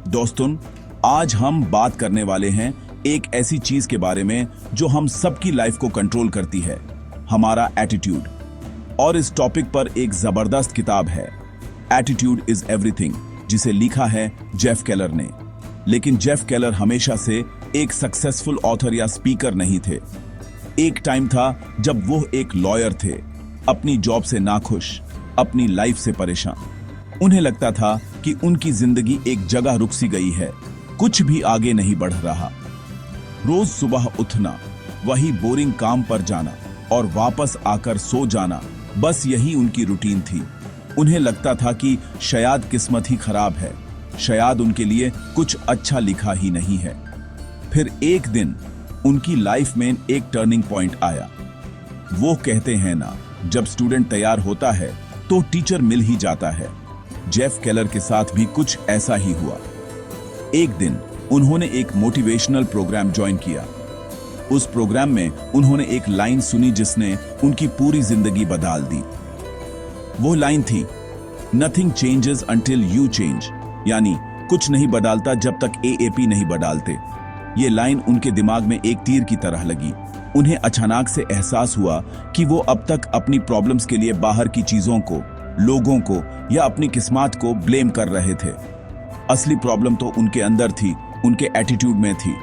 दोस्तों, आज हम बात करने वाले हैं एक ऐसी चीज के बारे में जो हम सबकी लाइफ को कंट्रोल करती है, हमारा एटीट्यूड। और इस टॉपिक पर एक जबरदस्त किताब है, एटीट्यूड इज एवरीथिंग, जिसे लिखा है जेफ केलर ने। लेकिन जेफ केलर हमेशा से एक सक्सेसफुल ऑथर या स्पीकर नहीं थे। एक टाइम था जब वो एक लॉयर थे, अपनी जॉब से नाखुश, अपनी लाइफ से परेशान। उन्हें लगता था कि उनकी जिंदगी एक जगह रुक सी गई है, कुछ भी आगे नहीं बढ़ रहा। रोज सुबह उठना, वही बोरिंग काम पर जाना और वापस आकर सो जाना, बस यही उनकी रूटीन थी। उन्हें लगता था कि शायद किस्मत ही खराब है, शायद उनके लिए कुछ अच्छा लिखा ही नहीं है। फिर एक दिन उनकी लाइफ में एक टर्निंग पॉइंट आया। वो कहते हैं ना, जब स्टूडेंट तैयार होता है तो टीचर मिल ही जाता है। जेफ केलर के साथ भी कुछ ऐसा ही हुआ। एक दिन उन्होंने एक मोटिवेशनल प्रोग्राम ज्वाइन किया। उस प्रोग्राम में उन्होंने एक लाइन सुनी जिसने उनकी पूरी जिंदगी बदल दी। वो लाइन थी, nothing changes until you change, यानी कुछ नहीं बदलता जब तक एएपी नहीं बदलते। ये लाइन उनके दिमाग में एक तीर की तरह लगी। उन्हें अचानक से एहसास हुआ कि वो अब तक अपनी प्रॉब्लम्स के लिए बाहर की चीजों को, लोगों को या अपनी किस्मत को ब्लेम कर रहे थे। असली प्रॉब्लम तो उनके अंदर थी, उनके एटीट्यूड में थी।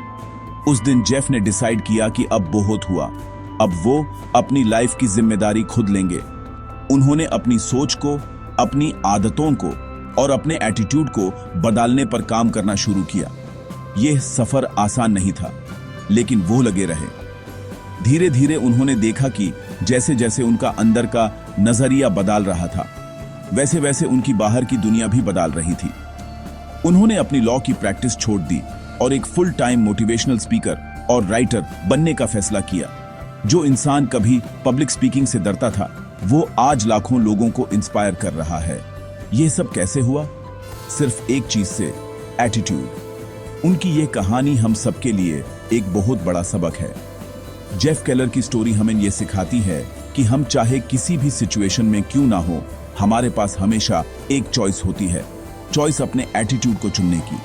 उस दिन जेफ ने डिसाइड किया कि अब बहुत हुआ, अब वो अपनी लाइफ की जिम्मेदारी खुद लेंगे। उन्होंने अपनी सोच को, अपनी आदतों को और अपने एटीट्यूड को बदलने पर काम करना शुरू किया। यह सफर आसान नहीं था, लेकिन वो लगे रहे। धीरे धीरे उन्होंने देखा कि जैसे जैसे उनका अंदर का नजरिया बदल रहा था, वैसे वैसे उनकी बाहर की दुनिया भी बदल रही थी। उन्होंने अपनी लॉ की प्रैक्टिस छोड़ दी और एक फुल टाइम मोटिवेशनल स्पीकर और राइटर बनने का फैसला किया। जो इंसान कभी पब्लिक स्पीकिंग से डरता था, वो आज लाखों लोगों को इंस्पायर कर रहा है। यह सब कैसे हुआ? सिर्फ एक चीज से, एटीट्यूड। उनकी यह कहानी हम सबके लिए एक बहुत बड़ा सबक है। जेफ केलर की स्टोरी हमें यह सिखाती है कि हम चाहे किसी भी सिचुएशन में क्यों ना हो, हमारे पास हमेशा एक चॉइस होती है, चॉइस अपने एटीट्यूड को चुनने की।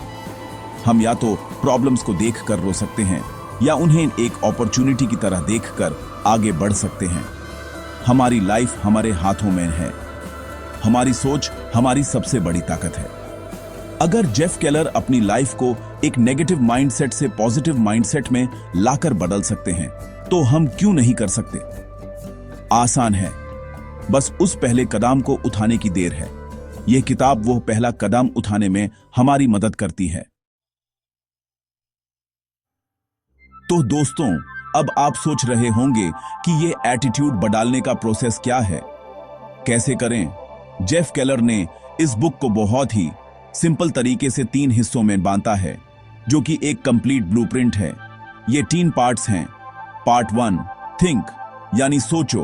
हम या तो प्रॉब्लम्स को देखकर रो सकते हैं या उन्हें एक अपॉर्चुनिटी की तरह देखकर आगे बढ़ सकते हैं। हमारी लाइफ हमारे हाथों में है, हमारी सोच हमारी सबसे बड़ी ताकत है। अगर जेफ केलर अपनी लाइफ को एक नेगेटिव माइंडसेट से पॉजिटिव माइंडसेट में लाकर बदल सकते हैं, तो हम क्यों नहीं कर सकते? आसान है, बस उस पहले कदम को उठाने की देर है। यह किताब वो पहला कदम उठाने में हमारी मदद करती है। तो दोस्तों, अब आप सोच रहे होंगे कि यह एटीट्यूड बदलने का प्रोसेस क्या है, कैसे करें? जेफ केलर ने इस बुक को बहुत ही सिंपल तरीके से 3 हिस्सों में बांटा है, जो कि एक कंप्लीट ब्लूप्रिंट है। ये 3 पार्ट्स हैं। पार्ट 1 थिंक यानी सोचो,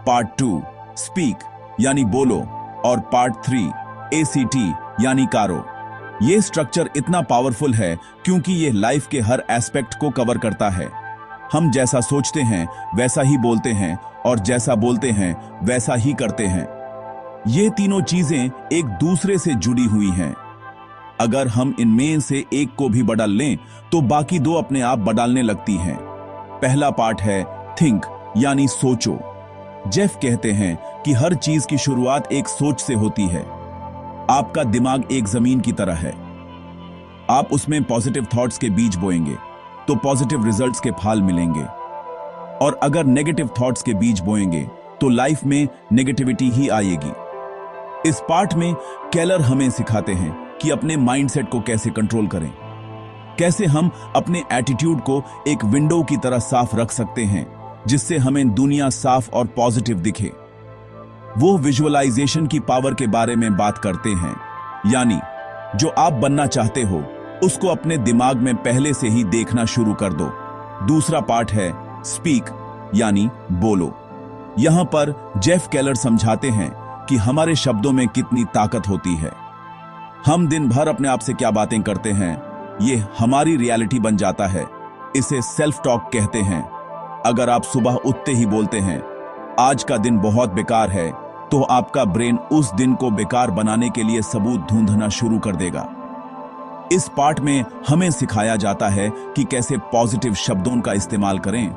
पार्ट 2 स्पीक यानी बोलो और पार्ट 3 ACT यानी करो। ये स्ट्रक्चर इतना पावरफुल है क्योंकि ये लाइफ के हर एस्पेक्ट को कवर करता है। हम जैसा सोचते हैं वैसा ही बोलते हैं और जैसा बोलते हैं वैसा ही करते हैं। ये तीनों चीजें एक दूसरे से जुड़ी हुई हैं। अगर हम इनमें से एक को भी बदल लें तो बाकी 2 अपने आप बदलने लगती हैं। पहला पार्ट है थिंक यानी सोचो। जेफ कहते हैं कि हर चीज की शुरुआत एक सोच से होती है। आपका दिमाग एक जमीन की तरह है। आप उसमें पॉजिटिव थॉट्स के बीज बोएंगे तो पॉजिटिव रिजल्ट्स के फल मिलेंगे, और अगर नेगेटिव थॉट्स के बीज बोएंगे तो लाइफ में नेगेटिविटी ही आएगी। इस पार्ट में केलर हमें सिखाते हैं कि अपने माइंडसेट को कैसे कंट्रोल करें, कैसे हम अपने एटीट्यूड को एक विंडो की तरह साफ रख सकते हैं, जिससे हमें दुनिया साफ और पॉजिटिव दिखे। वो विजुअलाइजेशन की पावर के बारे में बात करते हैं, यानी जो आप बनना चाहते हो उसको अपने दिमाग में पहले से ही देखना शुरू कर दो। दूसरा पार्ट है स्पीक यानी बोलो। यहां पर जेफ केलर समझाते हैं कि हमारे शब्दों में कितनी ताकत होती है। हम दिन भर अपने आप से क्या बातें करते हैं, ये हमारी रियलिटी बन जाता है। इसे सेल्फ टॉक कहते हैं। अगर आप सुबह उठते ही बोलते हैं आज का दिन बहुत बेकार है, तो आपका ब्रेन उस दिन को बेकार बनाने के लिए सबूत ढूंढना शुरू कर देगा। इस पाठ में हमें सिखाया जाता है कि कैसे पॉजिटिव शब्दों का इस्तेमाल करें,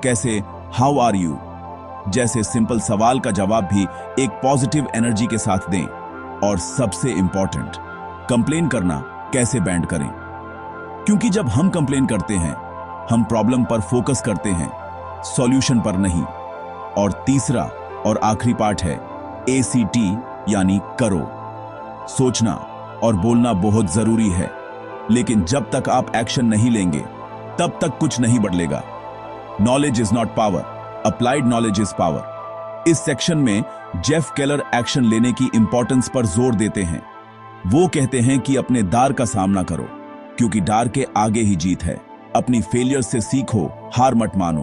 कैसे हाउ आर यू जैसे सिंपल सवाल का जवाब भी एक पॉजिटिव एनर्जी के साथ दें, और सबसे इंपॉर्टेंट, कंप्लेन करना कैसे बैंड करें। क्योंकि जब हम कंप्लेन करते हैं, हम प्रॉब्लम पर फोकस करते हैं, सॉल्यूशन पर नहीं। और तीसरा और आखिरी पार्ट है ACT, यानी करो। सोचना और बोलना बहुत जरूरी है, लेकिन जब तक आप एक्शन नहीं लेंगे तब तक कुछ नहीं बदलेगा। Knowledge is not power, applied knowledge is power. इस सेक्शन में जेफ केलर एक्शन लेने की इंपॉर्टेंस पर जोर देते हैं। वो कहते हैं कि अपने डर का सामना करो, क्योंकि डर के आगे ही जीत है। अपनी फेलियर से सीखो, हार मत मानो।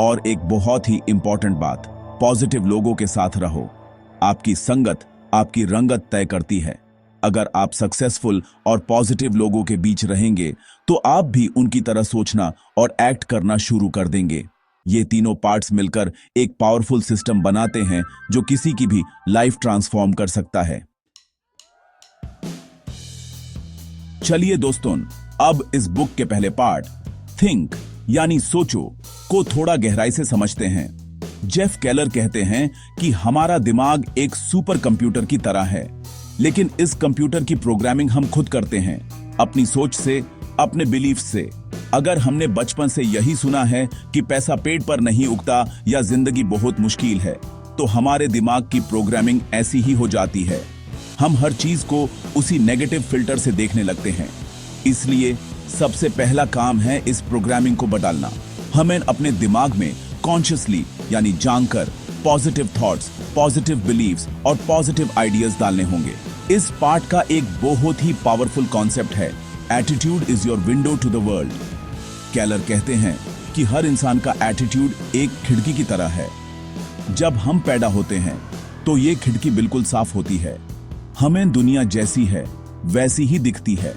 और एक बहुत ही इंपॉर्टेंट बात, पॉजिटिव लोगों के साथ रहो। आपकी संगत आपकी रंगत तय करती है। अगर आप सक्सेसफुल और पॉजिटिव लोगों के बीच रहेंगे तो आप भी उनकी तरह सोचना और एक्ट करना शुरू कर देंगे। ये तीनों पार्ट्स मिलकर एक पावरफुल सिस्टम बनाते हैं जो किसी की भी लाइफ ट्रांसफॉर्म कर सकता है। चलिए दोस्तों, अब इस बुक के पहले पार्ट थिंक यानी सोचो को थोड़ा गहराई से समझते हैं। जेफ केलर कहते हैं कि हमारा दिमाग एक सुपर कंप्यूटर की तरह है, लेकिन इस कंप्यूटर की प्रोग्रामिंग हम खुद करते हैं, अपनी सोच से, अपने बिलीफ से। अगर हमने बचपन से यही सुना है कि पैसा पेड़ पर नहीं उगता या जिंदगी बहुत मुश्किल है, तो हमारे दिमाग की प्रोग्रामिंग ऐसी ही हो जाती है। हम हर चीज को उसी नेगेटिव फिल्टर से देखने लगते हैं। इसलिए सबसे पहला काम है इस प्रोग्रामिंग को बदलना। हमें अपने दिमाग में कॉन्शियसली यानी जानकर पॉजिटिव थॉट्स, पॉजिटिव बिलीव्स और पॉजिटिव आइडियाज डालने होंगे। इस पार्ट का एक बहुत ही पावरफुल कॉन्सेप्ट है, attitude is your window to the world. Keller कहते हैं कि हर इंसान का एटीट्यूड एक खिड़की की तरह है। जब हम पैदा होते हैं तो ये खिड़की बिल्कुल साफ होती है, हमें दुनिया जैसी है वैसी ही दिखती है।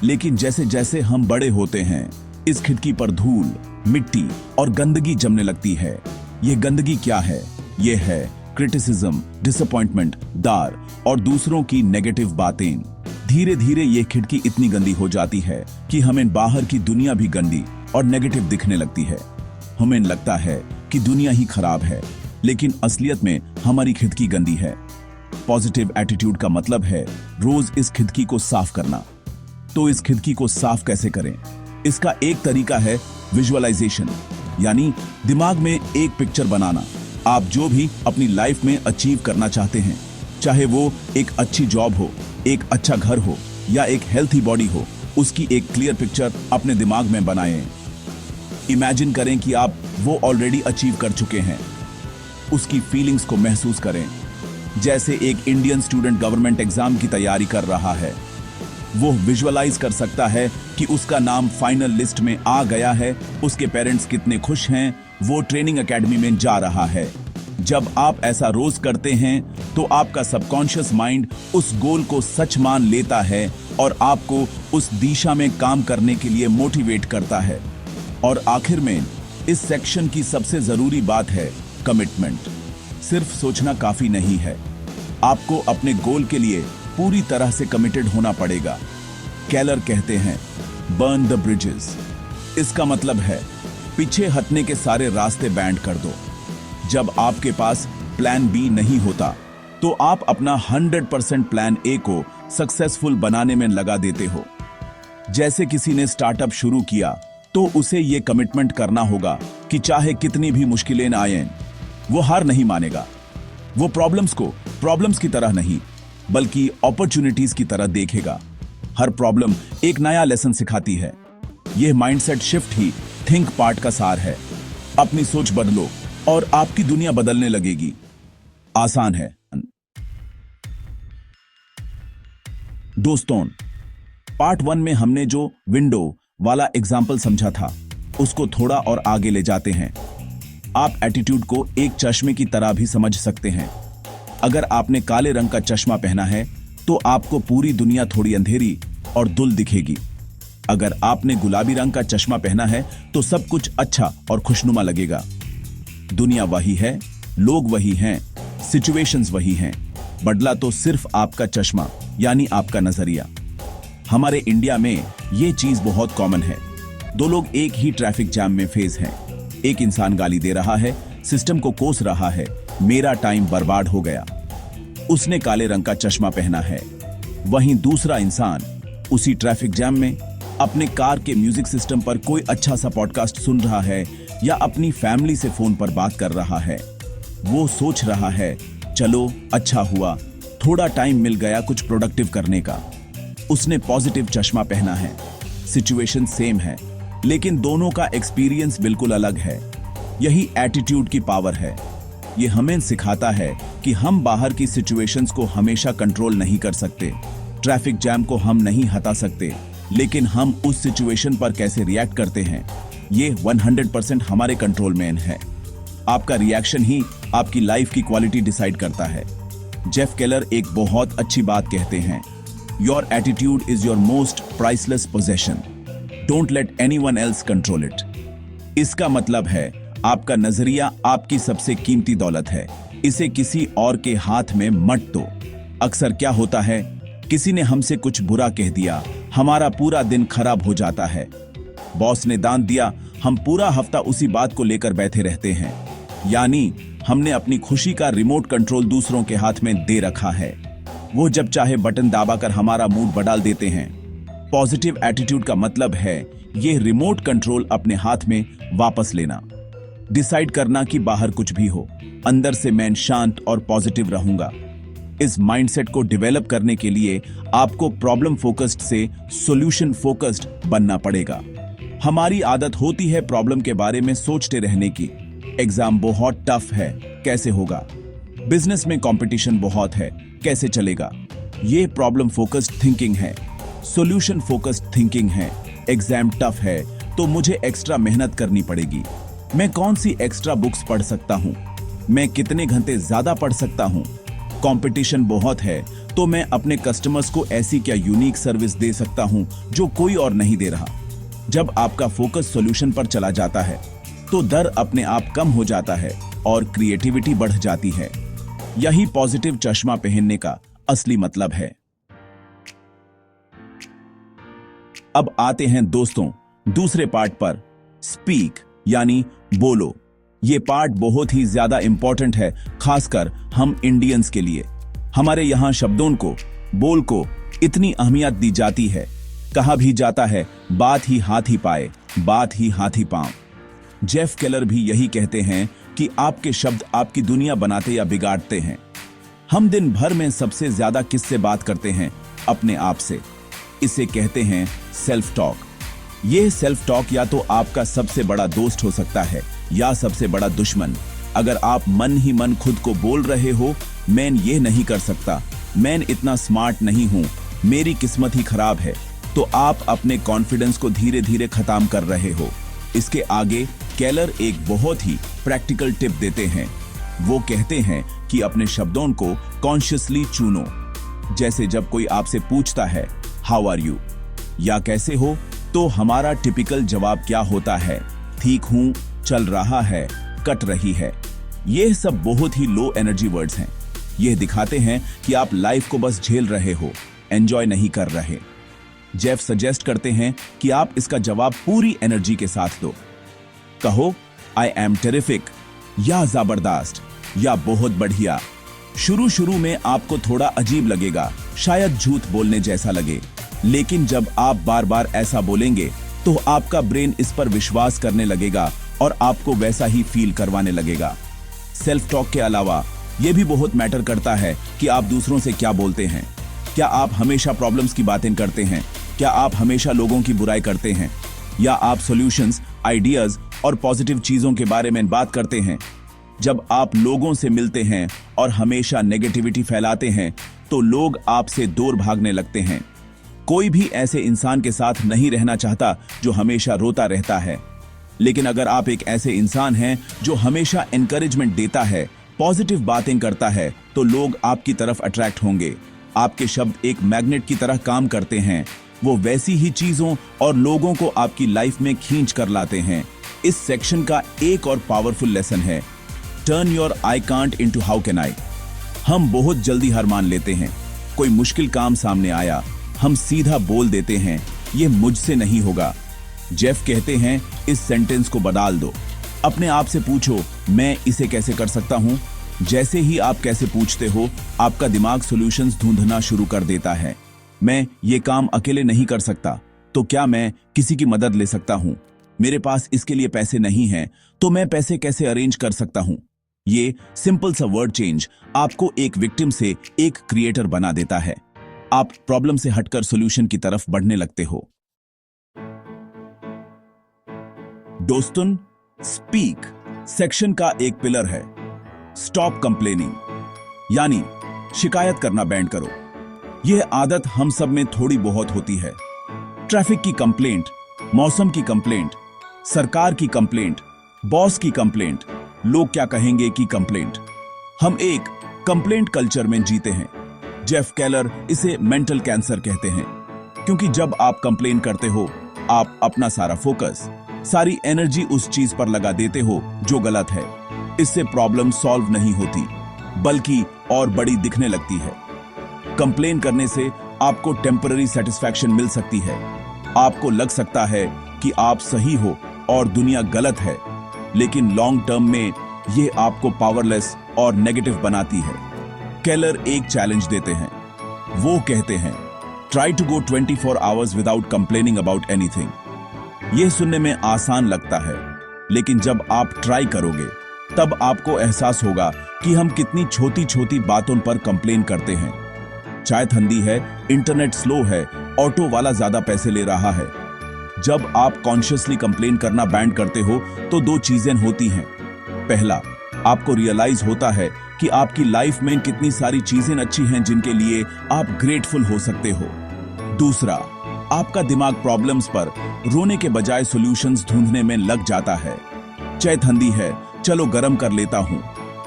लेकिन जैसे जैसे हम बड़े होते हैं, इस खिड़की पर धूल, मिट्टी और गंदगी जमने लगती है। ये गंदगी क्या है? ये है क्रिटिसिज्म, डिसअपॉइंटमेंट, डर और दूसरों की नेगेटिव बातें। धीरे धीरे ये खिड़की इतनी गंदी हो जाती है कि हमें बाहर की दुनिया भी गंदी और नेगेटिव दिखने लगती है। हमें लगता है कि दुनिया ही खराब है, लेकिन असलियत में हमारी खिड़की गंदी है। पॉजिटिव एटीट्यूड का मतलब है रोज इस खिड़की को साफ करना। तो इस खिड़की को साफ कैसे करें? इसका एक तरीका है विजुअलाइजेशन, यानी दिमाग में एक पिक्चर बनाना। आप जो भी अपनी लाइफ में अचीव करना चाहते हैं, चाहे वो एक अच्छी जॉब हो, एक अच्छा घर हो या एक हेल्थी बॉडी हो, उसकी एक क्लियर पिक्चर अपने दिमाग में बनाएं। इमेजिन करें कि आप वो ऑलरेडी अचीव कर चुके हैं। उसकी फीलिंग्स को महसूस करें। जैसे एक इंडियन स्टूडेंट गवर्नमेंट एग्जाम की तैयारी कर रहा है, वो विजुअलाइज कर सकता है कि उसका नाम फाइनल लिस्ट में आ गया है, उसके पेरेंट्स कितने खुश हैं, वो ट्रेनिंग एकेडमी में जा रहा है। जब आप ऐसा रोज करते हैं तो आपका सबकॉन्शियस माइंड उस गोल को सच मान लेता है और आपको उस दिशा में काम करने के लिए मोटिवेट करता है। और आखिर में इस सेक्शन की सबसे जरूरी बात है कमिटमेंट। सिर्फ सोचना काफी नहीं है, आपको अपने गोल के लिए पूरी तरह से कमिटेड होना पड़ेगा। केलर कहते हैं बर्न द ब्रिजेस। इसका मतलब है पीछे हटने के सारे रास्ते बैंड कर दो। जब आपके पास प्लान बी नहीं होता तो आप अपना 100% प्लान ए को सक्सेसफुल बनाने में लगा देते हो। जैसे किसी ने स्टार्टअप शुरू किया तो उसे यह कमिटमेंट करना होगा कि चाहे कितनी भी मुश्किलें आएं, वो हार नहीं मानेगा। वो प्रॉब्लम्स को प्रॉब्लम्स की तरह नहीं बल्कि अपॉर्चुनिटीज की तरह देखेगा। हर प्रॉब्लम एक नया लेसन सिखाती है। यह माइंडसेट शिफ्ट ही थिंक पार्ट का सार है। अपनी सोच बदलो और आपकी दुनिया बदलने लगेगी। आसान है दोस्तों। पार्ट 1 में हमने जो विंडो वाला एग्जाम्पल समझा था, उसको थोड़ा और आगे ले जाते हैं। आप एटीट्यूड को एक चश्मे की तरह भी समझ सकते हैं। अगर आपने काले रंग का चश्मा पहना है तो आपको पूरी दुनिया थोड़ी अंधेरी और धुल दिखेगी। अगर आपने गुलाबी रंग का चश्मा पहना है तो सब कुछ अच्छा और खुशनुमा लगेगा। दुनिया वही है, लोग वही हैं, सिचुएशंस वही हैं, बदला तो सिर्फ आपका चश्मा यानी आपका नजरिया। हमारे इंडिया में ये चीज बहुत कॉमन है। दो लोग एक ही ट्रैफिक जैम में फेस हैं। एक इंसान गाली दे रहा है, सिस्टम को कोस रहा है, मेरा टाइम बर्बाद हो गया। उसने काले रंग का चश्मा पहना है। वहीं दूसरा इंसान उसी ट्रैफिक जैम में अपने कार के म्यूजिक सिस्टम पर कोई अच्छा सा पॉडकास्ट सुन रहा है या अपनी फैमिली से फोन पर बात कर रहा है। वो सोच रहा है, चलो अच्छा हुआ, थोड़ा टाइम मिल गया कुछ प्रोडक्टिव करने का। उसने पॉजिटिव चश्मा पहना है। सिचुएशन सेम है, लेकिन दोनों का एक्सपीरियंस बिल्कुल अलग है। यही एटीट्यूड की पावर है। ये हमें सिखाता है कि हम बाहर की सिचुएशंस को हमेशा कंट्रोल नहीं कर सकते। ट्रैफिक जैम को हम नहीं हटा सकते, लेकिन हम उस सिचुएशन पर कैसे रिएक्ट करते हैं, ये 100% हमारे कंट्रोल में है। आपका रिएक्शन ही आपकी लाइफ की क्वालिटी डिसाइड करता है। जेफ केलर एक बहुत अच्छी बात कहते हैं, your attitude is your most priceless possession, don't let anyone else control it. इसका मतलब है आपका नजरिया आपकी सबसे कीमती दौलत है, इसे किसी और के हाथ में मत दो। अक्सर क्या होता है, किसी ने हमसे कुछ बुरा कह दिया, हमारा पूरा दिन खराब हो जाता है। बॉस ने डांट दिया, हम पूरा हफ्ता उसी बात को लेकर बैठे रहते हैं। यानी हमने अपनी खुशी का रिमोट कंट्रोल दूसरों के हाथ में दे रखा है। वो जब चाहे बटन दबाकर हमारा मूड बदल देते हैं। पॉजिटिव एटीट्यूड का मतलब है ये रिमोट कंट्रोल अपने हाथ में वापस लेना, डिसाइड करना कि बाहर कुछ भी हो, अंदर से मैं शांत और पॉजिटिव रहूंगा। इस माइंडसेट को डेवलप करने के लिए आपको प्रॉब्लम फोकस्ड से सॉल्यूशन फोकस्ड बनना पड़ेगा। हमारी आदत होती है प्रॉब्लम के बारे में सोचते रहने की। एग्जाम बहुत टफ है, कैसे होगा? बिजनेस में कंपटीशन बहुत है, कैसे चलेगा? ये प्रॉब्लम फोकस्ड थिंकिंग है। सॉल्यूशन फोकस्ड थिंकिंग है, एग्जाम टफ है तो मुझे एक्स्ट्रा मेहनत करनी पड़ेगी। मैं कौन सी एक्स्ट्रा बुक्स पढ़ सकता हूँ? मैं कितने घंटे ज्यादा पढ़ सकता हूँ? कंपटीशन बहुत है तो मैं अपने कस्टमर्स को ऐसी क्या यूनिक सर्विस दे सकता हूँ जो कोई और नहीं दे रहा। जब आपका फोकस सॉल्यूशन पर चला जाता है तो डर अपने आप कम हो जाता है और क्रिएटिविटी बढ़ जाती है। यही पॉजिटिव चश्मा पहनने का असली मतलब है। अब आते हैं दोस्तों दूसरे पार्ट पर, स्पीक यानी बोलो। ये पार्ट बहुत ही ज्यादा इंपॉर्टेंट है, खासकर हम इंडियंस के लिए। हमारे यहां शब्दों को, बोल को इतनी अहमियत दी जाती है। कहा भी जाता है, बात ही हाथी पाए, बात ही हाथी पांव। जेफ केलर भी यही कहते हैं कि आपके शब्द आपकी दुनिया बनाते या बिगाड़ते हैं। हम दिन भर में सबसे ज्यादा किससे बात करते हैं? अपने आप से। इसे कहते हैं सेल्फ टॉक। यह सेल्फ टॉक या तो आपका सबसे बड़ा दोस्त हो सकता है या सबसे बड़ा दुश्मन। अगर आप मन ही मन खुद को बोल रहे हो, मैं ये नहीं कर सकता, मैं इतना स्मार्ट नहीं हूं, मेरी किस्मत ही खराब है, तो आप अपने कॉन्फिडेंस को धीरे धीरे खत्म कर रहे हो। इसके आगे केलर एक बहुत ही प्रैक्टिकल टिप देते हैं। वो कहते हैं कि अपने शब्दों को कॉन्शियसली चुनो। जैसे जब कोई आपसे पूछता है हाउ आर यू या कैसे हो, तो हमारा टिपिकल जवाब क्या होता है? ठीक हूं, चल रहा है, कट रही है। ये सब बहुत ही लो एनर्जी वर्ड्स हैं। ये दिखाते हैं कि आप लाइफ को बस झेल रहे हो, एंजॉय नहीं कर रहे। जेफ सजेस्ट करते हैं कि आप इसका जवाब पूरी एनर्जी के साथ दो। कहो आई एम टेरिफिक या जबरदस्त या बहुत बढ़िया। शुरू में आपको थोड़ा अजीब लगेगा, शायद झूठ बोलने जैसा लगे, लेकिन जब आप बार बार ऐसा बोलेंगे तो आपका ब्रेन इस पर विश्वास करने लगेगा और आपको वैसा ही फील करवाने लगेगा। सेल्फ टॉक के अलावा यह भी बहुत मैटर करता है कि आप दूसरों से क्या बोलते हैं। क्या आप हमेशा प्रॉब्लम्स की बातें करते हैं? क्या आप हमेशा लोगों की बुराई करते हैं? या आप सॉल्यूशंस, आइडियाज और पॉजिटिव चीजों के बारे में बात करते हैं? जब आप लोगों से मिलते हैं और हमेशा नेगेटिविटी फैलाते हैं तो लोग आपसे दूर भागने लगते हैं। कोई भी ऐसे इंसान के साथ नहीं रहना चाहता जो हमेशा रोता रहता है। लेकिन अगर आप एक ऐसे इंसान हैं जो हमेशा एनकरेजमेंट देता है, पॉजिटिव बातें करता है, तो लोग आपकी तरफ अट्रैक्ट होंगे। आपके शब्द एक मैग्नेट की तरह काम करते हैं। वो वैसी ही चीजों और लोगों को आपकी लाइफ में खींच कर लाते हैं। इस सेक्शन का एक और पावरफुल लेसन है, turn your I can't into how can I. हम बहुत जल्दी हार मान लेते हैं। कोई मुश्किल काम सामने आया, हम सीधा बोल देते हैं, ये मुझसे नहीं होगा। जेफ कहते हैं, इस सेंटेंस को बदल दो। अपने आप से पूछो, मैं इसे कैसे कर सकता हूं? जैसे ही आप कैसे पूछते हो, आपका दिमाग सॉल्यूशंस ढूंढना शुरू कर देता है। मैं ये काम अकेले नहीं कर सकता, तो क्या मैं किसी की मदद ले सकता हूं? मेरे पास इसके लिए पैसे नहीं हैं, तो मैं पैसे कैसे अरेंज कर सकता हूं? ये सिंपल सा वर्ड चेंज आपको एक विक्टिम से एक क्रिएटर बना देता है। आप प्रॉब्लम से हटकर सॉल्यूशन की तरफ बढ़ने लगते हो। दोस्तों, स्पीक सेक्शन का एक पिलर है स्टॉप कंप्लेनिंग, यानी शिकायत करना बैंड करो। यह आदत हम सब में थोड़ी बहुत होती है। ट्रैफिक की कंप्लेंट, मौसम की कंप्लेंट, सरकार की कंप्लेंट, बॉस की कंप्लेंट, लोग क्या कहेंगे की कंप्लेंट। हम एक कंप्लेंट कल्चर में जीते हैं। जेफ केलर इसे मेंटल कैंसर कहते हैं, क्योंकि जब आप कंप्लेन करते हो, आप अपना सारा फोकस, सारी एनर्जी उस चीज पर लगा देते हो जो गलत है। इससे प्रॉब्लम सॉल्व नहीं होती, बल्कि और बड़ी दिखने लगती है। कंप्लेन करने से आपको टेम्पररी सेटिस्फैक्शन मिल सकती है। आपको लग सकता है कि आप सही हो और दुनिया गलत है, लेकिन लॉन्ग टर्म में यह आपको पावरलेस और नेगेटिव बनाती है। केलर एक चैलेंज देते हैं। वो कहते हैं, try to go 24 hours without complaining about anything. यह सुनने में आसान लगता है, लेकिन जब आप ट्राई करोगे, तब आपको एहसास होगा कि हम कितनी छोटी छोटी बातों पर कंप्लेन करते हैं। चाय ठंडी है, इंटरनेट स्लो है, ऑटो वाला ज्यादा पैसे ले रहा है। जब आप कॉन्शियसली कंप्लेन करना बैंड करते हो, तो दो चीजें होती हैं। पहला, आपको रियलाइज होता है कि आपकी लाइफ में कितनी सारी चीजें अच्छी हैं जिनके लिए आप ग्रेटफुल हो सकते हो। दूसरा, आपका दिमाग प्रॉब्लम्स पर रोने के बजाय सॉल्यूशंस ढूंढने में लग जाता है। चाय ठंडी है, चलो गरम कर लेता हूं।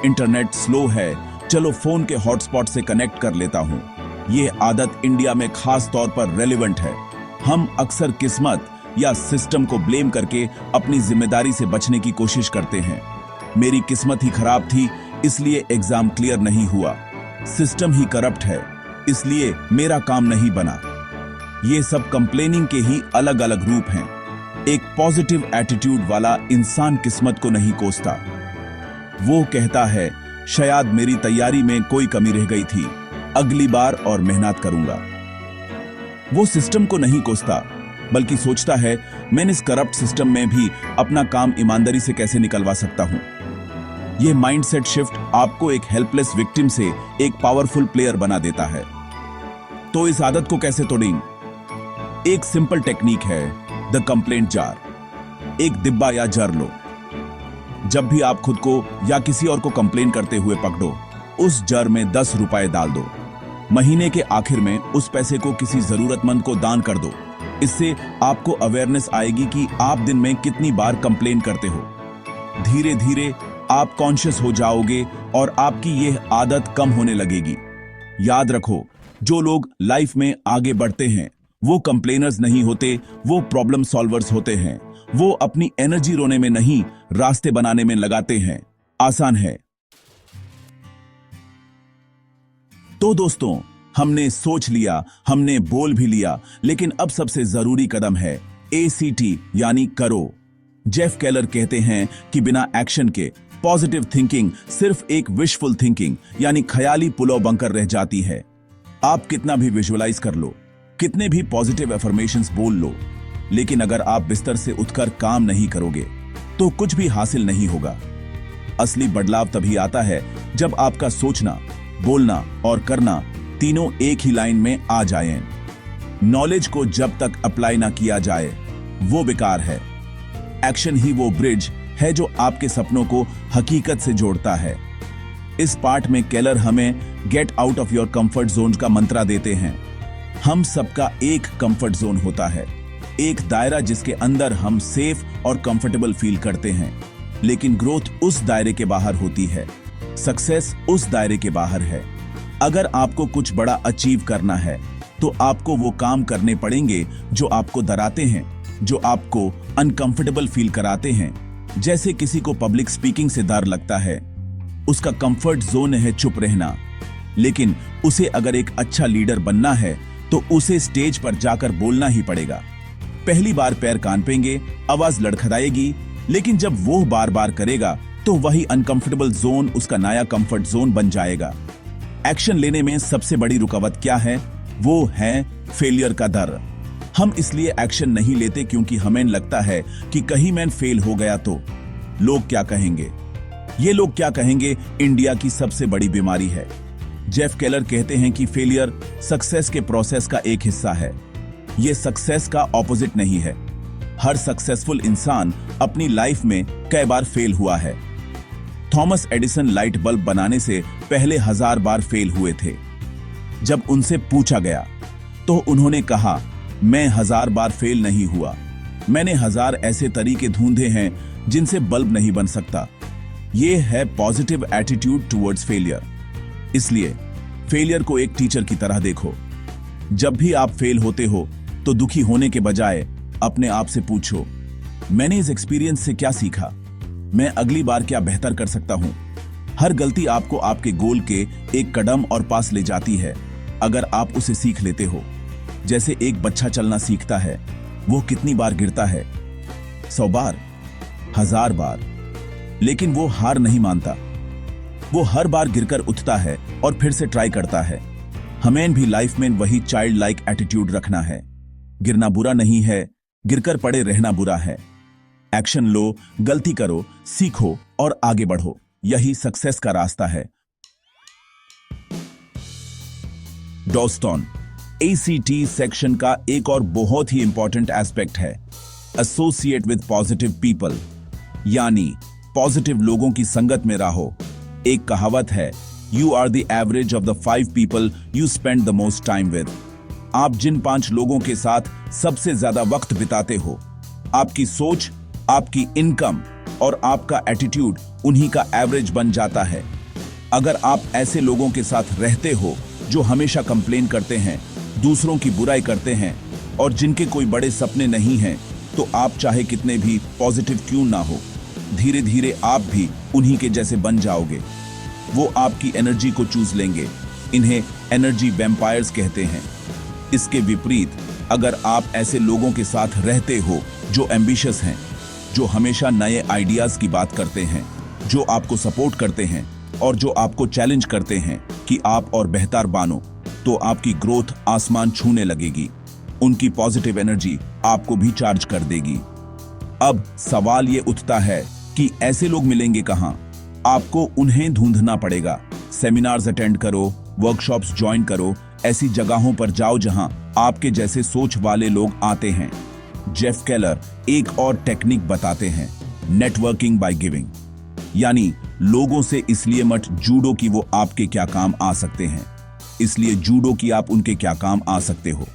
इंटरनेट स्लो है, चलो फोन के हॉटस्पॉट से कनेक्ट कर लेता हूं। यह आदत इंडिया में खास तौर पर रेलेवेंट है। हम अक्सर किस्मत या सिस्टम को ब्लेम करके अपनी जिम्मेदारी से बचने की कोशिश करते हैं। मेरी किस्मत ही खराब थी, इसलिए एग्जाम क्लियर नहीं हुआ। सिस्टम ही करप्ट है, इसलिए मेरा काम नहीं बना। ये सब कंप्लेनिंग के ही अलग अलग रूप हैं। एक पॉजिटिव एटीट्यूड वाला इंसान किस्मत को नहीं कोसता। वो कहता है, शायद मेरी तैयारी में कोई कमी रह गई थी, अगली बार और मेहनत करूंगा। वो सिस्टम को नहीं कोसता, बल्कि सोचता है, मैं इस करप्ट सिस्टम में भी अपना काम ईमानदारी से कैसे निकलवा सकता हूं। यह माइंडसेट शिफ्ट आपको एक हेल्पलेस विक्टिम से एक पावरफुल प्लेयर बना देता है। तो इस आदत को कैसे तोड़ें? एक सिंपल टेक्निक है, द कंप्लेंट जार। एक डिब्बा या जार लो। जब भी आप खुद को या किसी और को कंप्लेन करते हुए पकड़ो, उस जार में 10 रुपए डाल दो। महीने के आखिर में उस पैसे को किसी जरूरतमंद को दान कर दो। इससे आपको अवेयरनेस आएगी कि आप दिन में कितनी बार कंप्लेन करते हो। धीरे धीरे आप कॉन्शियस हो जाओगे और आपकी यह आदत कम होने लगेगी। याद रखो, जो लोग लाइफ में आगे बढ़ते हैं, वो कंप्लेनर्स नहीं होते, वो प्रॉब्लम सॉल्वर्स होते हैं। वो अपनी एनर्जी रोने में नहीं, रास्ते बनाने में लगाते हैं। आसान है। तो दोस्तों, हमने सोच लिया, हमने बोल भी लिया, लेकिन अब सबसे जरूरी कदम है ACT, यानी करो। जेफ केलर कहते हैं कि बिना एक्शन के पॉजिटिव थिंकिंग सिर्फ एक विशफुल थिंकिंग, यानी ख्याली पुलाव बनकर रह जाती है। आप कितना भी विजुअलाइज कर लो, कितने भी पॉजिटिव एफर्मेशंस बोल लो, लेकिन अगर आप बिस्तर से उठकर काम नहीं करोगे, तो कुछ भी हासिल नहीं होगा। असली बदलाव तभी आता है जब आपका सोचना, बोलना और करना तीनों एक ही लाइन में आ जाएं। नॉलेज को जब तक अप्लाई ना किया जाए, वो बेकार है। एक्शन ही वो ब्रिज है जो आपके सपनों को हकीकत से जोड़ता है। इस पार्ट में केलर हमें get out of your comfort zone का मंत्र देते हैं। हम सबका एक कंफर्ट जोन होता है, एक दायरा जिसके अंदर हम सेफ और कंफर्टेबल फील करते हैं। लेकिन ग्रोथ उस दायरे के बाहर होती है, सक्सेस उस दायरे के बाहर है। अगर आपको कुछ बड़ा अचीव करना है, तो आपको वो काम करने पड़ेंगे जो आपको डराते हैं, जो आपको अनकंफर्टेबल फील कराते हैं। जैसे किसी को पब्लिक स्पीकिंग से डर लगता है, उसका कंफर्ट जोन है चुप रहना। लेकिन उसे अगर एक अच्छा लीडर बनना है, तो उसे स्टेज पर जाकर बोलना ही पड़ेगा। पहली बार पैर कांपेंगे, आवाज लड़खड़ाएगी, लेकिन जब वो बार बार करेगा तो वही अनकंफर्टेबल जोन उसका नया कंफर्ट जोन बन जाएगा। एक्शन लेने में सबसे बड़ी रुकावट क्या है? वो है फेलियर का डर। हम इसलिए एक्शन नहीं लेते क्योंकि हमें लगता है कि कहीं मैं फेल हो गया तो लोग क्या कहेंगे। ये लोग क्या कहेंगे इंडिया की सबसे बड़ी बीमारी है। जेफ केलर कहते हैं कि फेलियर सक्सेस के प्रोसेस का एक हिस्सा है, ये सक्सेस का ऑपोजिट नहीं है। हर सक्सेसफुल इंसान अपनी लाइफ में कई बार फेल हुआ है। थॉमस एडिसन लाइट बल्ब बनाने से पहले 1000 बार फेल हुए थे। जब उनसे पूछा गया तो उन्होंने कहा, मैं 1000 बार फेल नहीं हुआ, मैंने 1000 ऐसे तरीके ढूंढे हैं जिनसे बल्ब नहीं बन सकता। यह है पॉजिटिव एटीट्यूड टुवर्ड्स फेलियर। इसलिए फेलियर को एक टीचर की तरह देखो। जब भी आप फेल होते हो तो दुखी होने के बजाय अपने आप से पूछो, मैंने इस एक्सपीरियंस से क्या सीखा, मैं अगली बार क्या बेहतर कर सकता हूं। हर गलती आपको आपके गोल के एक कदम और पास ले जाती है अगर आप उसे सीख लेते हो। जैसे एक बच्चा चलना सीखता है, वो कितनी बार गिरता है? 100 बार, 1000 बार, लेकिन वो हार नहीं मानता। वो हर बार गिरकर उठता है और फिर से ट्राई करता है। हमें भी लाइफ में वही चाइल्ड लाइक एटीट्यूड रखना है। गिरना बुरा नहीं है, गिरकर पड़े रहना बुरा है। एक्शन लो, गलती करो, सीखो और आगे बढ़ो। यही सक्सेस का रास्ता है। दोस्तों, ACT सेक्शन का एक और बहुत ही इंपॉर्टेंट एस्पेक्ट है एसोसिएट विद पॉजिटिव पीपल, यानी पॉजिटिव लोगों की संगत में रहो। एक कहावत है, you are the average of the 5 people you spend the most time with. आप जिन 5 लोगों के साथ सबसे ज्यादा वक्त बिताते हो, आपकी सोच, आपकी इनकम और आपका एटीट्यूड उन्हीं का एवरेज बन जाता है। अगर आप ऐसे लोगों के साथ रहते हो जो हमेशा कंप्लेन करते हैं, दूसरों की बुराई करते हैं और जिनके कोई बड़े सपने नहीं हैं, तो आप चाहे कितने भी पॉजिटिव क्यों ना हो, धीरे धीरे आप भी उन्हीं के जैसे बन जाओगे। वो आपकी एनर्जी को चूज लेंगे। इन्हें एनर्जी वैम्पायर्स कहते हैं। इसके विपरीत, अगर आप ऐसे लोगों के साथ रहते हो जो एम्बिशियस हैं, जो हमेशा नए आइडियाज की बात करते हैं, जो आपको सपोर्ट करते हैं और जो आपको चैलेंज करते हैं कि आप और बेहतर बनो, तो आपकी ग्रोथ आसमान छूने लगेगी। उनकी पॉजिटिव एनर्जी आपको भी चार्ज कर देगी। अब सवाल ये उठता है कि ऐसे लोग मिलेंगे कहां? आपको उन्हें ढूंढना पड़ेगा। सेमिनार्स अटेंड करो, वर्कशॉप्स ज्वाइन करो, ऐसी जगहों पर जाओ जहां आपके जैसे सोच वाले लोग आते हैं। जेफ केलर एक और टेक्निक बताते हैं, नेटवर्किंग बाय गिविंग, यानी लोगों से इसलिए मत जूडो कि वो आपके क्या काम आ सकते हैं, इसलिए जूडो कि आप उनके क्या काम आ सकते हो।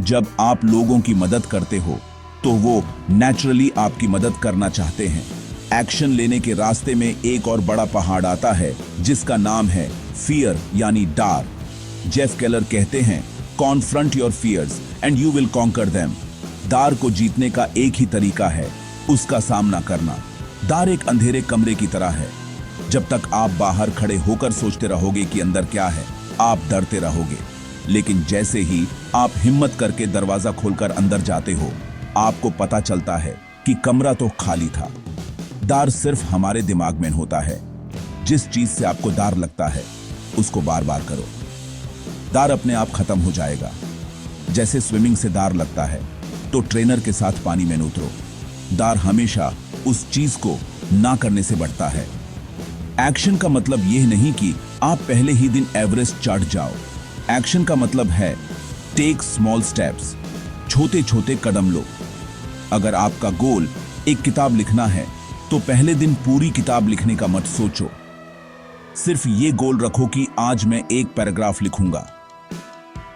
जब आप लोगों की मदद करते हो तो वो नेचुरली आपकी मदद करना चाहते हैं। एक्शन लेने के रास्ते में एक और बड़ा पहाड़ आता है जिसका नाम है फियर, यानी डर। जेफ केलर कहते हैं, confront your fears and you will conquer them. डर को जीतने का एक ही तरीका है, उसका सामना करना। डर एक अंधेरे कमरे की तरह है। जब तक आप बाहर खड़े होकर सोचते रहोगे कि अंदर क्या है, आप डरते रहोगे। लेकिन जैसे ही आप हिम्मत करके दरवाजा खोलकर अंदर जाते हो, आपको पता चलता है कि कमरा तो खाली था। डर सिर्फ हमारे दिमाग में होता है। जिस चीज से आपको डर लगता है उसको बार बार करो, डर अपने आप खत्म हो जाएगा। जैसे स्विमिंग से डर लगता है तो ट्रेनर के साथ पानी में न उतरो। डर हमेशा उस चीज को ना करने से बढ़ता है। एक्शन का मतलब यह नहीं कि आप पहले ही दिन एवरेस्ट चढ़ जाओ। एक्शन का मतलब है टेक स्मॉल स्टेप्स, छोटे छोटे कदम लो। अगर आपका गोल एक किताब लिखना है तो पहले दिन पूरी किताब लिखने का मत सोचो। सिर्फ ये गोल रखो कि आज मैं एक पैराग्राफ लिखूंगा,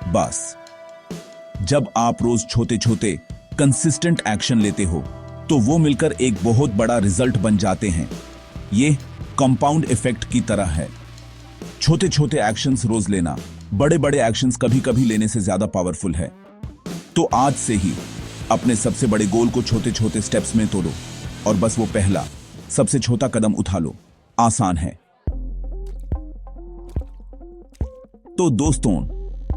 बस। जब आप रोज छोटे छोटे कंसिस्टेंट एक्शन लेते हो तो वो मिलकर एक बहुत बड़ा रिजल्ट बन जाते हैं। ये कंपाउंड इफेक्ट की तरह है। छोटे छोटे एक्शंस रोज लेना बड़े बड़े एक्शंस कभी कभी लेने से ज्यादा पावरफुल है। तो आज से ही अपने सबसे बड़े गोल को छोटे छोटे स्टेप्स में तोड़ो और बस वो पहला सबसे छोटा कदम उठा लो। आसान है। तो दोस्तों,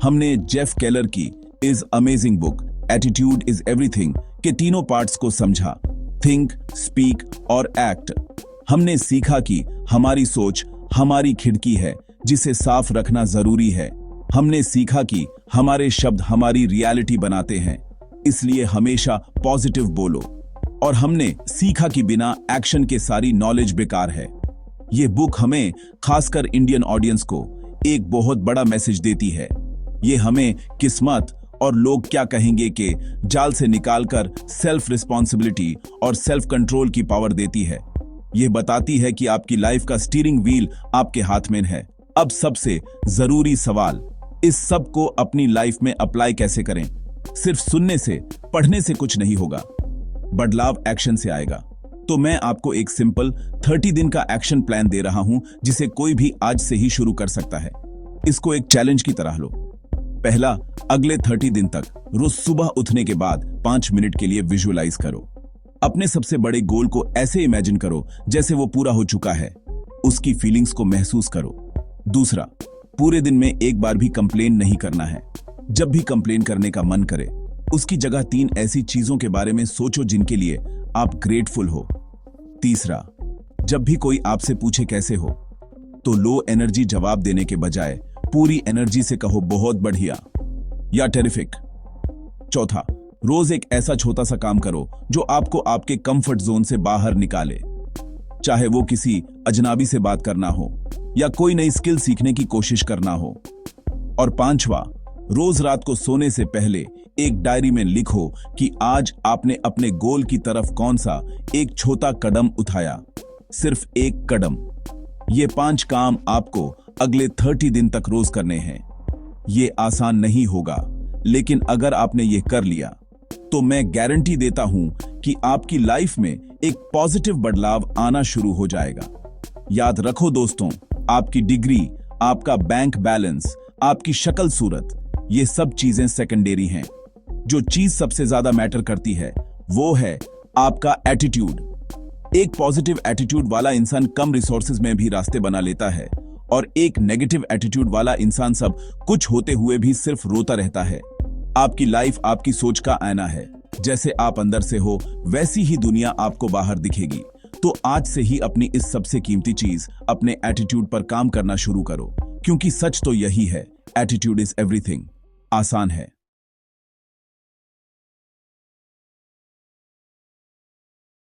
हमने जेफ केलर की is amazing book attitude is everything के तीनों पार्ट्स को समझा, थिंक, स्पीक और एक्ट। हमने सीखा कि हमारी सोच हमारी खिड़की है जिसे साफ रखना जरूरी है। हमने सीखा कि हमारे शब्द हमारी रियलिटी बनाते हैं, इसलिए हमेशा पॉजिटिव बोलो। और हमने सीखा कि बिना एक्शन के सारी नॉलेज बेकार है। ये बुक हमें, खासकर इंडियन ऑडियंस को, एक बहुत बड़ा मैसेज देती है। ये हमें किस्मत और लोग क्या कहेंगे के जाल से निकालकर सेल्फ रिस्पॉन्सिबिलिटी और सेल्फ कंट्रोल की पावर देती है। ये बताती है कि आपकी लाइफ का स्टीयरिंग व्हील आपके हाथ में है। अब सबसे जरूरी सवाल, इस सब को अपनी लाइफ में अप्लाई कैसे करें? सिर्फ सुनने से, पढ़ने से कुछ नहीं होगा। बदलाव एक्शन से आएगा। तो मैं आपको एक सिंपल 30 दिन का एक्शन प्लान दे रहा हूं जिसे कोई भी आज से ही शुरू कर सकता है। इसको एक चैलेंज की तरह लो। पहला, अगले 30 दिन तक रोज सुबह उठने के बाद 5 मिनट के लिए विजुअलाइज करो। अपने सबसे बड़े गोल को ऐसे इमेजिन करो जैसे वो पूरा हो चुका है। उसकी फीलिंग्स को महसूस करो। दूसरा, पूरे दिन में एक बार भी कंप्लेन नहीं करना है। जब भी कंप्लेन करने का मन करे, उसकी जगह 3 ऐसी चीजों के बारे में सोचो जिनके लिए आप ग्रेटफुल हो। तीसरा, जब भी कोई आपसे पूछे कैसे हो, तो लो एनर्जी जवाब देने के बजाय पूरी एनर्जी से कहो बहुत बढ़िया या टेरिफिक। चौथा, रोज एक ऐसा छोटा सा काम करो जो आपको आपके कंफर्ट जोन से बाहर निकाले, चाहे वो किसी अजनबी से बात करना हो या कोई नई स्किल सीखने की कोशिश करना हो। और पांचवा, रोज रात को सोने से पहले एक डायरी में लिखो कि आज आपने अपने गोल की तरफ कौन सा एक छोटा कदम उठाया, सिर्फ एक कदम। ये 5 काम आपको अगले 30 दिन तक रोज करने हैं। ये आसान नहीं होगा, लेकिन अगर आपने ये कर लिया तो मैं गारंटी देता हूं कि आपकी लाइफ में एक पॉजिटिव बदलाव आना शुरू हो जाएगा। याद रखो दोस्तों, आपकी डिग्री, आपका बैंक बैलेंस, आपकी शक्ल सूरत, ये सब चीजें सेकेंडरी हैं। जो चीज सबसे ज्यादा मैटर करती है वो है आपका एटीट्यूड। एक पॉजिटिव एटीट्यूड वाला इंसान कम रिसोर्सेज में भी रास्ते बना लेता है और एक नेगेटिव एटीट्यूड वाला इंसान सब कुछ होते हुए भी सिर्फ रोता रहता है। आपकी लाइफ आपकी सोच का आईना है। जैसे आप अंदर से हो वैसी ही दुनिया आपको बाहर दिखेगी। तो आज से ही अपनी इस सबसे कीमती चीज, अपने एटीट्यूड पर काम करना शुरू करो, क्योंकि सच तो यही है, एटीट्यूड इज एवरीथिंग। आसान है।